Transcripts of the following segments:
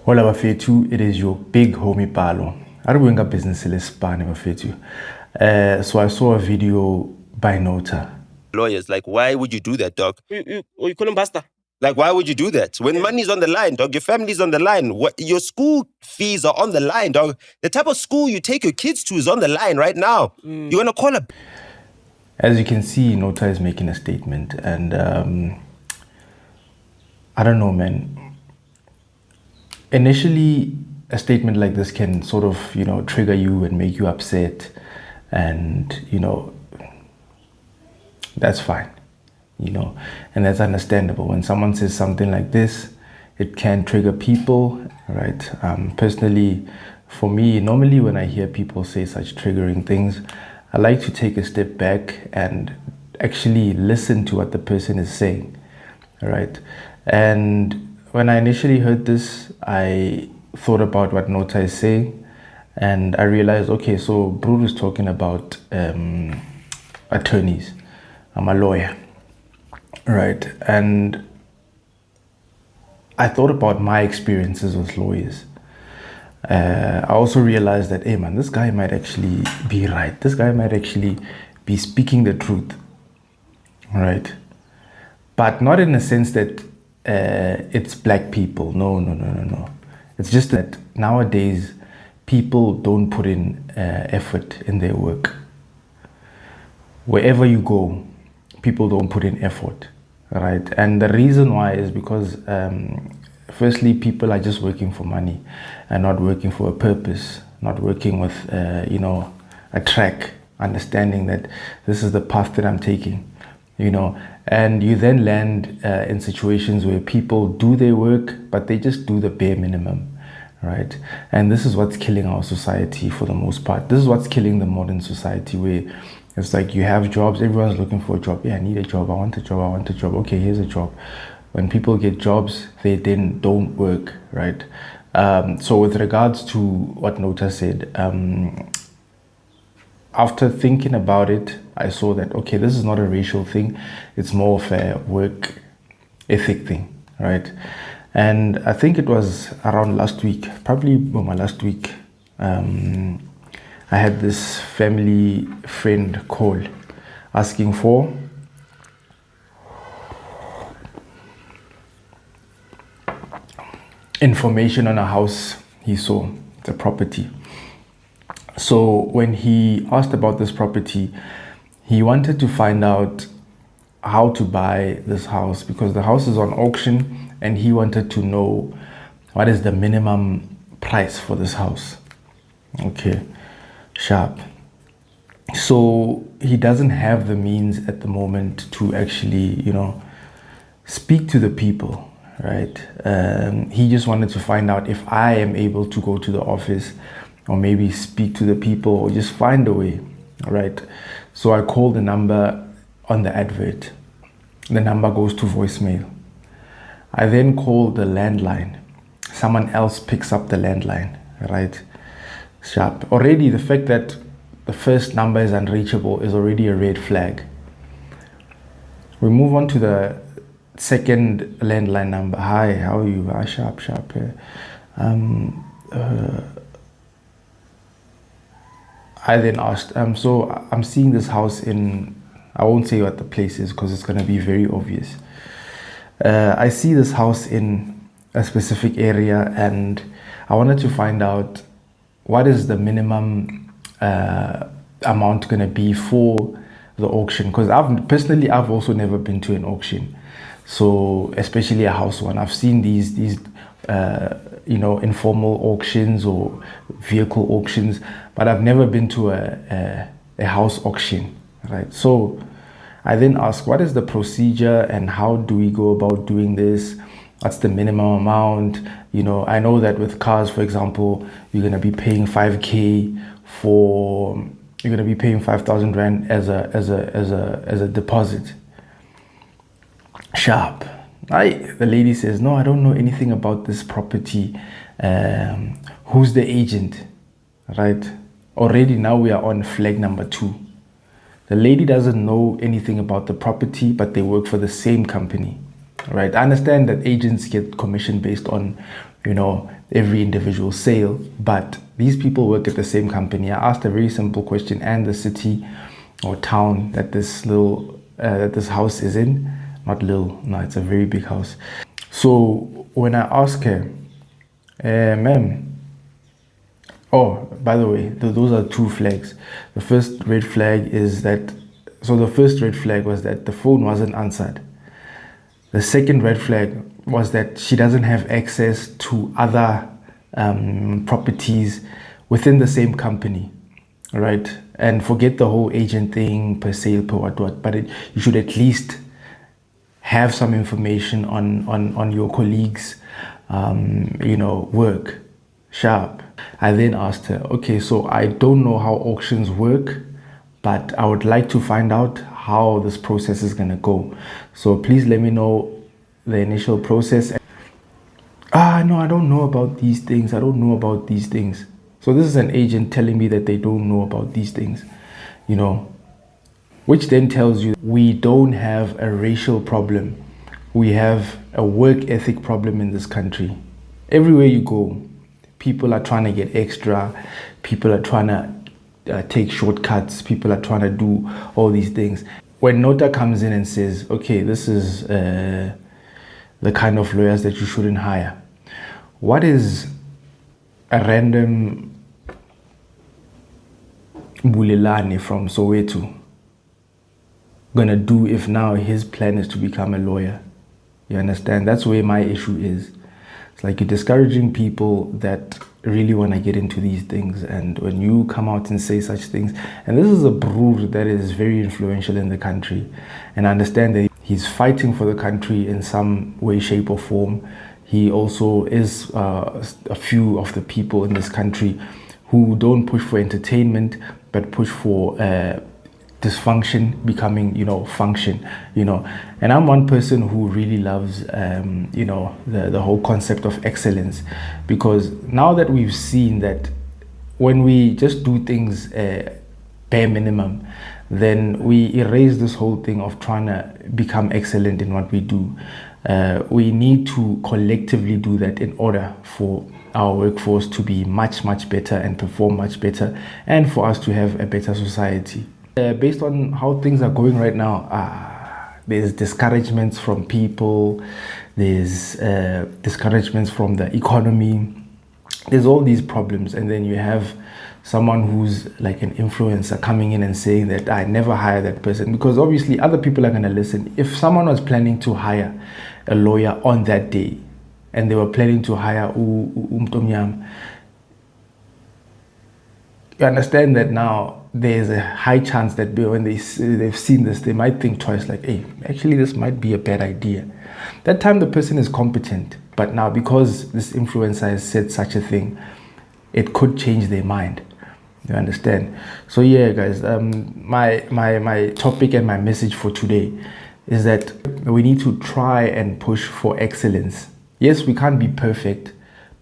Hola bafethu, it is your big homie Palo. I'm doing a business in Spain, bafethu. So I saw a video by Nota. Lawyers, like, why would you do that, dog? You couldn't basta. Like, why would you do that? When money's on the line, dog, your family's on the line. Your school fees are on the line, dog. The type of school you take your kids to is on the line right now. You're gonna call a... As you can see, Nota is making a statement, and I don't know, man. Initially, a statement like this can sort of, trigger you and make you upset, and, that's fine, and that's understandable. When someone says something like this, it can trigger people, right? Personally, for me, normally when I hear people say such triggering things, I like to take a step back and actually listen to what the person is saying, right? And when I initially heard this, I thought about what Nota is saying, and I realized, okay, so Bruno is talking about attorneys. I'm a lawyer, right? And I thought about my experiences with lawyers. I also realized that, hey man, this guy might actually be right. This guy might actually be speaking the truth, right? But not in a sense that it's black people. No. It's just that nowadays people don't put in effort in their work. Wherever you go, people don't put in effort, right? And the reason why is because firstly, people are just working for money and not working for a purpose, not working with, a track, understanding that this is the path that I'm taking, and you then land in situations where people do their work, but they just do the bare minimum, right? And this is what's killing our society for the most part. This is what's killing the modern society, where it's like you have jobs, everyone's looking for a job. Yeah, I need a job, I want a job. Okay, here's a job. When people get jobs, they then don't work, right? So with regards to what Nota said, after thinking about it, I saw that, okay, this is not a racial thing. It's more of a work ethic thing, right? And I think it was around last week, probably my last week, I had this family friend call asking for information on a house he saw, the property. So when he asked about this property, he wanted to find out how to buy this house, because the house is on auction, and he wanted to know what is the minimum price for this house. Okay, sharp. So he doesn't have the means at the moment to actually, speak to the people, right? He just wanted to find out if I am able to go to the office or maybe speak to the people or just find a way, right? So I called the number on the advert. The number goes to voicemail. I then call the landline. Someone else picks up the landline, right? Sharp. Already the fact that the first number is unreachable is already a red flag. We move on to the second landline number. Hi, how are you? Sharp. I then asked, so I'm seeing this house in, I won't say what the place is because it's going to be very obvious. I see this house in a specific area, and I wanted to find out what is the minimum amount going to be for the auction, because I've also never been to an auction. So especially a house one, I've seen these informal auctions or vehicle auctions, but I've never been to a house auction, right? So I then asked, what is the procedure and how do we go about doing this? What's the minimum amount? I know that with cars, for example, you're going to be paying 5K you're going to be paying 5,000 Rand as a deposit. Sharp. The lady says, no, I don't know anything about this property. Who's the agent? Right? Already now we are on flag number 2. The lady doesn't know anything about the property, but they work for the same company. right? I understand that agents get commission based on, every individual sale, but these people work at the same company. I asked a very simple question, and the city or town that this house is in, not little, no, it's a very big house. So when I ask her, ma'am, oh, by the way, those are two flags. The first red flag is that, so the first red flag was that the phone wasn't answered. The second red flag was that she doesn't have access to other properties within the same company, right? And forget the whole agent thing, per sale, per what, but you should at least have some information on your colleagues, work. Sharp. I then asked her, okay, so I don't know how auctions work, but I would like to find out how this process is going to go. So please let me know the initial process. No, I don't know about these things. I don't know about these things. So this is an agent telling me that they don't know about these things, which then tells you we don't have a racial problem. We have a work ethic problem in this country. Everywhere you go, people are trying to get extra. People are trying to take shortcuts. People are trying to do all these things. When Nota comes in and says, okay, this is the kind of lawyers that you shouldn't hire. What is a random Bulelani from Soweto gonna do if now his plan is to become a lawyer? You understand? That's where my issue is. It's like you're discouraging people that really want to get into these things, and when you come out and say such things, and this is a brood that is very influential in the country, and I understand that he's fighting for the country in some way, shape or form. He also is a few of the people in this country who don't push for entertainment but push for dysfunction becoming function, and I'm one person who really loves the whole concept of excellence, because now that we've seen that when we just do things bare minimum, then we erase this whole thing of trying to become excellent in what we do. We need to collectively do that in order for our workforce to be much better and perform much better, and for us to have a better society. Based on how things are going right now, there's discouragements from people, there's discouragements from the economy, there's all these problems, and then you have someone who's like an influencer coming in and saying that I never hire that person, because obviously other people are going to listen. If someone was planning to hire a lawyer on that day and they were planning to hire Umtomyam, you understand that now there's a high chance that when they've seen this, they might think twice, like, hey, actually this might be a bad idea. That time the person is competent, but now because this influencer has said such a thing, it could change their mind. You understand? So yeah, guys, my topic and my message for today is that we need to try and push for excellence. Yes, we can't be perfect,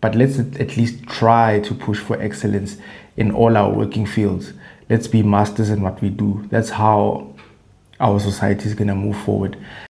but let's at least try to push for excellence in all our working fields. Let's be masters in what we do. That's how our society is going to move forward.